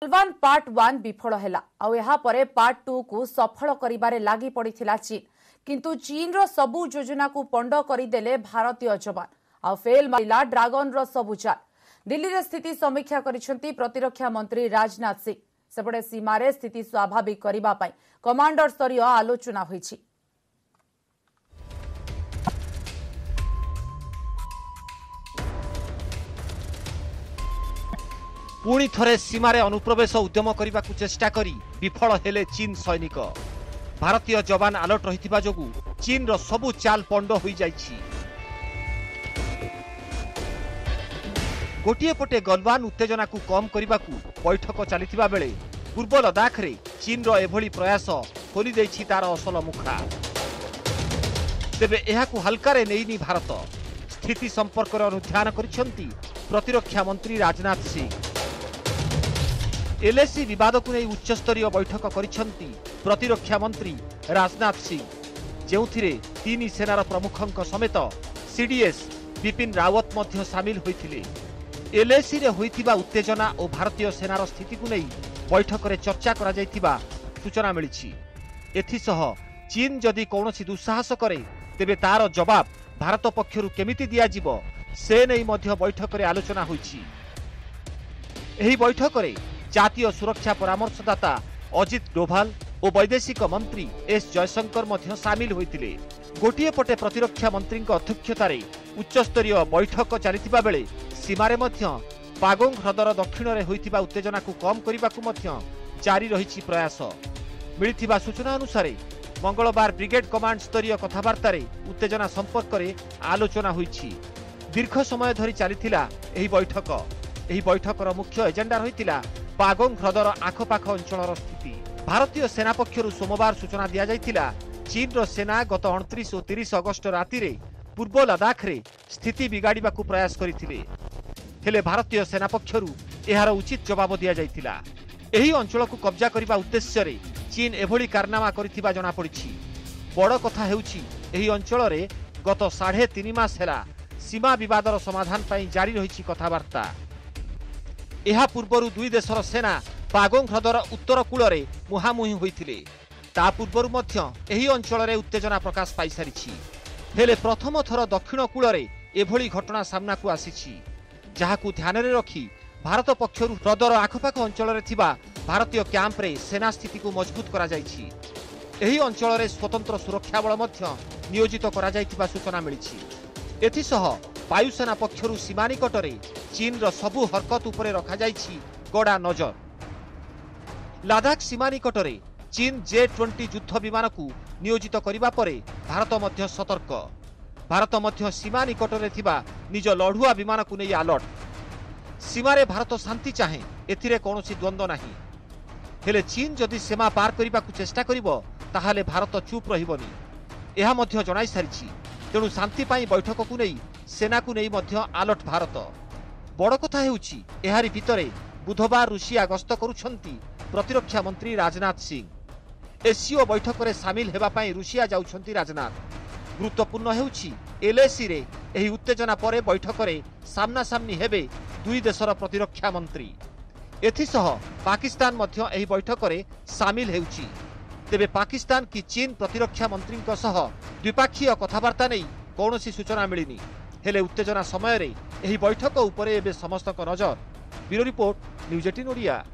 Galwan part 1 विफल हैला आउ एहा परे पार्ट 2 को सफल करिबारे लागि पड़िथिला चीन किंतु चीन रो सबु योजना को पंड करिदेले भारतीय जवान आउ फेल मारिला ड्रागन रो सबु चाल। दिल्ली रे स्थिति समीक्षा करिसेंती प्रतिरक्षा मंत्री राजनाथ सिंह। सेपटे सीमा रे स्थिति स्वाभाविक करिबा पई कमांडर स्तरीय आलोचना होईछि। पुणी थरे सीमारे अनुप्रवेश उद्यम करने को चेष्टा करी विफल हेले चीन सैनिक। भारतीय जवान अलर्ट रहिथिबा जोगु चीन रो सबु चाल पंड होई जाइछि। गोटिए पटे गलवान उत्तेजना को कम करने को बैठक चलिथिबा बेले पूर्व लद्दाख रे चीन रो एभली प्रयास खोली दैछि तार असल मुखा। तेबे एहाकु हल्कारे नेइनी भारत। स्थिति संपर्क अनुध्यान करिसेंती प्रतिरक्षा मंत्री राजनाथ सिंह। एलएसी विवाद को नहीं उच्चस्तरीय बैठक करिसेंती प्रतिरक्षा मंत्री राजनाथ सिंह, जेउथिरे तीन सेनार प्रमुखों समेत सीडीएस बिपिन रावत मध्य सामिल होइथिले। एलएसी रे होइथिबा उत्तेजना और भारतीय सेनार स्थिति को नहीं बैठक रे चर्चा करा जाइथिबा सूचना मिलिछि। एथिसह चीन जदि कौनसी दुस्साहस करे तेबे तार जवाब भारत पक्षरु केमिति दिया जिवो से नहीं मध्य बैठक रे आलोचना होइछि। एही बैठक रे जातीय सुरक्षा परामर्शदाता अजित डोभाल और वैदेशिक मंत्री एस जयशंकर मध्य सामिल होइतिले। गोटिए पटे प्रतिरक्षा मंत्री अध्यक्षतार उच्चस्तरीय बैठक चलिथिबा बेले सीमारे मध्य पागोंग ह्रदर दक्षिण रे होइथिबा उत्तेजना को कम करने को मध्य जारी रहिछि प्रयास। मिलिथिबा सूचना अनुसार मंगलवार ब्रिगेड कमांड स्तरीय कथबार्ता उत्तेजना संपर्क में आलोचना होइछि। दीर्घ समय धरी चलिथिला एही बैठक। एही बैठकर मुख्य एजेंडा रहिथिला पागोंग ह्रदर आखपाख अंचल स्थिति। भारतीय सेना पक्षरु सोमवार सूचना दिया जाइथिला चीन रो सेना गत 29 और 30 अगस्त राति रे पूर्व लद्दाख रे स्थिति बिगाड़िबा को प्रयास करिथिले। हेले भारतीय सेना पक्षरु एहार उचित जवाब दिया जाइथिला। एही अंचल को कब्जा करबा उद्देश्य रे चीन एभली कारनामा करिथिबा जणा पड़िछि। बड़ कथा हेउछि एही अंचल रे गत 3.5 मास हेला सीमा विवादर समाधान पई जारी रहिछि कथावार्ता। एहा पूर्वरु दुई देशर सेना पागोंग ह्रदर उत्तर कूलरे मुहामुही होइथिले। ता पूर्वरु मध्य एही अंचल रे उत्तेजना प्रकाश पाई सारिछि। हेले प्रथम थर दक्षिण कूलरे एभली घटना सामना को आसीछि, जाहाकु ध्यान रे रखी भारत पक्षरु ह्रदर आखपाख अंचल रे थिबा भारतीय कैंप रे सेना स्थिति को मजबूत करा जाइछि। एही अंचल रे स्वतंत्र सुरक्षा बल मध्य नियोजित करा जाइथिबा सूचना मिलिछि। एथिसह वायुसेना पक्षरु सीमा निकटरे चीन रो सबु हरकत उपरे रखा जाइछि गड़ा नजर। लद्दाख सीमा निकटरे चीन J-20 युद्ध विमान को नियोजित करिबा परे भारत मध्य सतर्क। भारत मध्य सीमा निकटरे थिबा निज लढुआ विमान को नहीं अलर्ट। सीमारे भारत शांति चाहे, एथिरे कौनसी द्वंद्व नाही। हेले चीन जदि सीमा पार करिबा को चेष्टा करिवो ताहाले भारत चुप रहिबनी एहा मध्य जणाई सारिछि। तेणु शांति पाई बैठक को नहीं सेना को नहीं मध्य अलर्ट भारत। बड़ कथा हेउछि एहारी भितरे बुधवार रूसिया गस्त करुछंती प्रतिरक्षा मंत्री राजनाथ सिंह। एससीओ बैठक रे सामिल हेबा पाई रूसिया जाउछंती राजनाथ। गुरुत्वपूर्ण हेउछि एलएसी रे एही उत्तेजना परे बैठक रे सामना सामनी हेबे दुई देशर प्रतिरक्षा मंत्री। एथिसह पाकिस्तान मध्य एही बैठक रे सामिल हेउछि। तेबे पाकिस्तान की चीन प्रतिरक्षा मंत्री सह द्विपाक्षीय कथबार्ता नहीं कौनसी सूचना मिलिनी। हेले उत्तेजना समय रे एही बैठक उपरे एबे समस्त नजर। Bureau report, news 18 Odia.